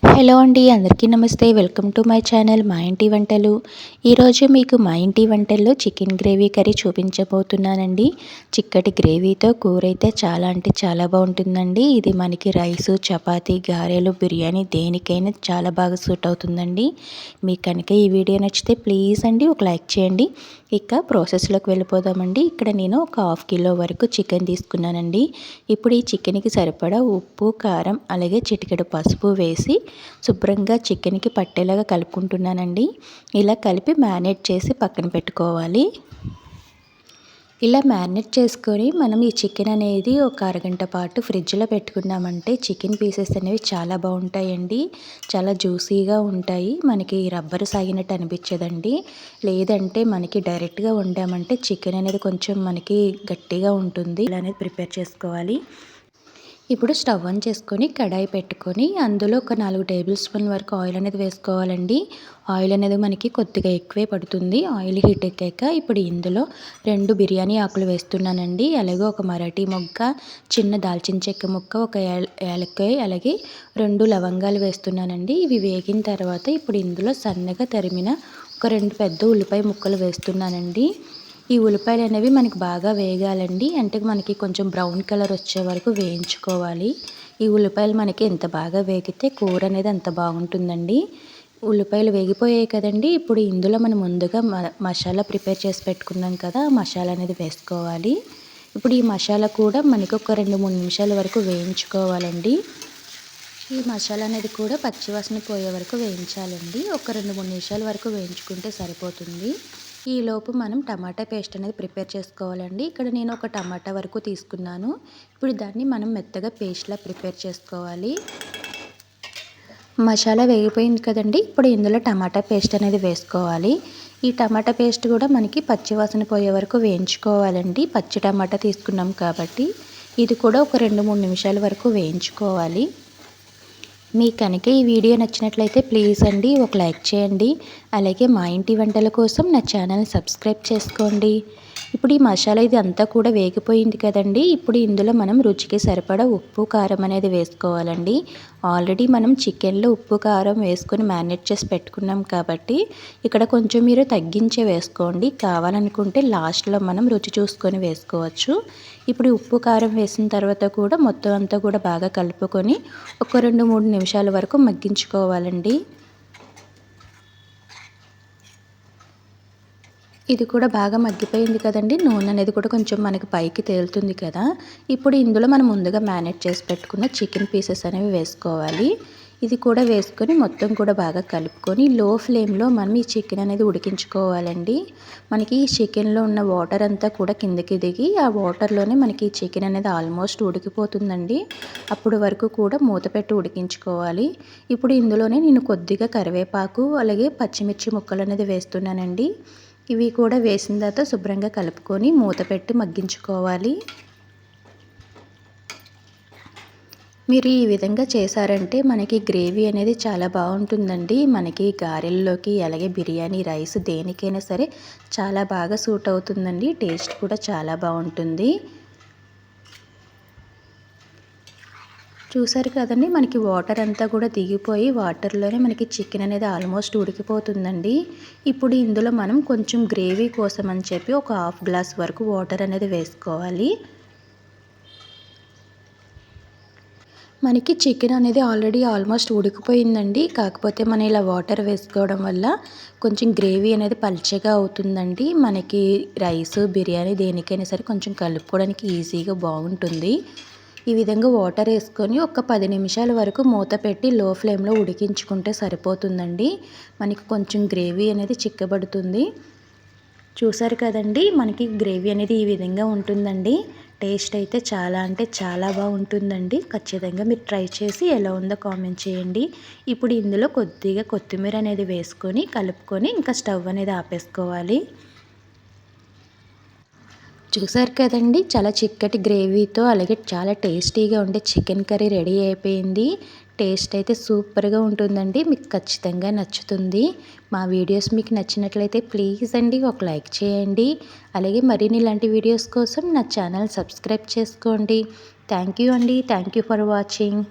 Hello అండి, అందరికీ నమస్తే. వెల్కమ్ టు మై ఛానల్ మా ఇంటి వంటలు. ఈరోజు మీకు మా ఇంటి వంటల్లో చికెన్ గ్రేవీ కర్రీ చూపించబోతున్నానండి. చిక్కటి గ్రేవీతో కూర అయితే చాలా అంటే చాలా బాగుంటుందండి. ఇది మనకి రైసు, చపాతీ, గారెలు, బిర్యానీ దేనికైనా చాలా బాగా సూట్ అవుతుందండి. మీకు కనుక ఈ వీడియో నచ్చితే ప్లీజ్ అండి ఒక లైక్ చేయండి. ఇక ప్రాసెస్లోకి వెళ్ళిపోదామండి. ఇక్కడ నేను ఒక 1/2 కిలో వరకు చికెన్ తీసుకున్నానండి. ఇప్పుడు ఈ చికెన్కి సరిపడా ఉప్పు, కారం అలాగే చిటికెడు పసుపు వేసి శుభ్రంగా చికెన్కి పట్టేలాగా కలుపుకుంటున్నానండి. ఇలా కలిపి మ్యారినేట్ చేసి పక్కన పెట్టుకోవాలి. ఇలా మ్యారినేట్ చేసుకొని మనం ఈ చికెన్ అనేది ఒక అరగంట పాటు ఫ్రిడ్జ్లో పెట్టుకున్నామంటే చికెన్ పీసెస్ అనేవి చాలా బాగుంటాయండి. చాలా జ్యూసీగా ఉంటాయి. మనకి రబ్బర్ సాగినట్టు అనిపించదండి. లేదంటే మనకి డైరెక్ట్గా వండామంటే చికెన్ అనేది కొంచెం మనకి గట్టిగా ఉంటుంది. ఇలా అనేది ప్రిపేర్ చేసుకోవాలి. ఇప్పుడు స్టవ్ ఆన్ చేసుకొని కడాయి పెట్టుకొని అందులో ఒక 4 టేబుల్ స్పూన్ వరకు ఆయిల్ అనేది వేసుకోవాలండి. ఆయిల్ అనేది మనకి కొద్దిగా ఎక్కువే పడుతుంది. ఆయిల్ హీట్ ఎక్కాక ఇప్పుడు ఇందులో 2 బిర్యానీ ఆకులు వేస్తున్నానండి. అలాగే ఒక మరాఠీ మొగ్గ, చిన్న దాల్చిన చెక్క ముక్క, ఒక యాలక్కాయ, అలాగే 2 లవంగాలు వేస్తున్నానండి. ఇవి వేగిన తర్వాత ఇప్పుడు ఇందులో సన్నగా తరిమిన ఒక 2 పెద్ద ఉల్లిపాయ ముక్కలు వేస్తున్నానండి. ఈ ఉల్లిపాయలు అనేవి మనకి బాగా వేగాలండి. అంటే మనకి కొంచెం బ్రౌన్ కలర్ వచ్చే వరకు వేయించుకోవాలి. ఈ ఉల్లిపాయలు మనకి ఎంత బాగా వేగితే కూర అనేది అంత బాగుంటుందండి. ఉల్లిపాయలు వేగిపోయాయి కదండి. ఇప్పుడు ఇందులో మనం ముందుగా మసాలా ప్రిపేర్ చేసి పెట్టుకున్నాం కదా, మసాలా అనేది వేసుకోవాలి. ఇప్పుడు ఈ మసాలా కూడా మనకి ఒక 2-3 నిమిషాల వరకు వేయించుకోవాలండి. ఈ మసాలా అనేది కూడా పచ్చివాసన పోయే వరకు వేయించాలండి. ఒక 2-3 నిమిషాల వరకు వేయించుకుంటే సరిపోతుంది. ఈలోపు మనం టమాటా పేస్ట్ అనేది ప్రిపేర్ చేసుకోవాలండి. ఇక్కడ నేను ఒక టమాటా వరకు తీసుకున్నాను. ఇప్పుడు దాన్ని మనం మెత్తగా పేస్ట్లా ప్రిపేర్ చేసుకోవాలి. మసాలా వేగిపోయింది కదండి. ఇప్పుడు ఇందులో టమాటా పేస్ట్ అనేది వేసుకోవాలి. ఈ టమాటా పేస్ట్ కూడా మనకి పచ్చివాసన పోయే వరకు వేయించుకోవాలండి. పచ్చి టమాటా తీసుకున్నాం కాబట్టి ఇది కూడా ఒక 2-3 నిమిషాల వరకు వేయించుకోవాలి. మీకు కనుక ఈ వీడియో నచ్చినట్లయితే ప్లీజ్ అండి ఒక లైక్ చేయండి. అలాగే మా ఇంటి వంటల కోసం నా ఛానల్ని సబ్స్క్రైబ్ చేసుకోండి. ఇప్పుడు ఈ మసాలా ఇది అంతా కూడా వేగిపోయింది కదండి. ఇప్పుడు ఇందులో మనం రుచికి సరిపడా ఉప్పు, కారం అనేది వేసుకోవాలండి. ఆల్రెడీ మనం చికెన్లో ఉప్పు, కారం వేసుకొని మ్యారినేట్ చేసి పెట్టుకున్నాం కాబట్టి ఇక్కడ కొంచెం మీరు తగ్గించే వేసుకోండి. కావాలనుకుంటే లాస్ట్లో మనం రుచి చూసుకొని వేసుకోవచ్చు. ఇప్పుడు ఉప్పు, కారం వేసిన తర్వాత కూడా మొత్తం అంతా కూడా బాగా కలుపుకొని ఒక 2-3 నిమిషాల వరకు మగ్గించుకోవాలండి. ఇది కూడా బాగా మగ్గిపోయింది కదండి. నూనె అనేది కూడా కొంచెం మనకి పైకి తేలుతుంది కదా. ఇప్పుడు ఇందులో మనం ముందుగా మ్యారినేట్ చేసి పెట్టుకున్న చికెన్ పీసెస్ అనేవి వేసుకోవాలి. ఇది కూడా వేసుకొని మొత్తం కూడా బాగా కలుపుకొని లో ఫ్లేమ్లో మనం ఈ చికెన్ అనేది ఉడికించుకోవాలండి. మనకి ఈ చికెన్లో ఉన్న వాటర్ అంతా కూడా కిందకి దిగి ఆ వాటర్లోనే మనకి ఈ చికెన్ అనేది ఆల్మోస్ట్ ఉడికిపోతుందండి. అప్పుడు వరకు కూడా మూత పెట్టి ఉడికించుకోవాలి. ఇప్పుడు ఇందులోనే నేను కొద్దిగా కరివేపాకు అలాగే పచ్చిమిర్చి ముక్కలు అనేది వేస్తున్నానండి. ఇవి కూడా వేసిన తర్వాత శుభ్రంగా కలుపుకొని మూత పెట్టి మగ్గించుకోవాలి. మీరు ఈ విధంగా చేశారంటే మనకి గ్రేవీ అనేది చాలా బాగుంటుందండి. మనకి గారెల్లోకి అలాగే బిర్యానీ రైస్ దేనికైనా సరే చాలా బాగా సూట్ అవుతుందండి. టేస్ట్ కూడా చాలా బాగుంటుంది. చూసారు కదండి, మనకి వాటర్ అంతా కూడా దిగిపోయి వాటర్లోనే మనకి చికెన్ అనేది ఆల్మోస్ట్ ఉడికిపోతుందండి. ఇప్పుడు ఇందులో మనం కొంచెం గ్రేవీ కోసం అని చెప్పి ఒక 1/2 గ్లాస్ వరకు వాటర్ అనేది వేసుకోవాలి. మనకి చికెన్ అనేది ఆల్రెడీ ఆల్మోస్ట్ ఉడికిపోయిందండి. కాకపోతే మనం ఇలా వాటర్ వేసుకోవడం వల్ల కొంచెం గ్రేవీ అనేది పల్చగా అవుతుందండి. మనకి రైస్, బిర్యానీ దేనికైనా సరే కొంచెం కలుపుకోవడానికి ఈజీగా బాగుంటుంది. ఈ విధంగా వాటర్ వేసుకొని ఒక 10 నిమిషాల వరకు మూత పెట్టి లో ఫ్లేమ్లో ఉడికించుకుంటే సరిపోతుందండి. మనకి కొంచెం గ్రేవీ అనేది చిక్కబడుతుంది. చూసారు కదండి, మనకి గ్రేవీ అనేది ఈ విధంగా ఉంటుందండి. టేస్ట్ అయితే చాలా అంటే చాలా బాగుంటుందండి. ఖచ్చితంగా మీరు ట్రై చేసి ఎలా ఉందో కామెంట్ చేయండి. ఇప్పుడు ఇందులో కొద్దిగా కొత్తిమీర అనేది వేసుకొని కలుపుకొని ఇంకా స్టవ్ అనేది ఆపేసుకోవాలి. చూసారు కదండి, చాలా చిక్కటి గ్రేవీతో అలాగే చాలా టేస్టీగా ఉండే చికెన్ కర్రీ రెడీ అయిపోయింది. టేస్ట్ అయితే సూపర్గా ఉంటుందండి. మీకు ఖచ్చితంగా నచ్చుతుంది. మా వీడియోస్ మీకు నచ్చినట్లయితే ప్లీజ్ అండి ఒక లైక్ చేయండి. అలాగే మరిన్ని ఇలాంటి వీడియోస్ కోసం నా ఛానల్ సబ్స్క్రైబ్ చేసుకోండి. థ్యాంక్ యూ అండి. Thank you for watching.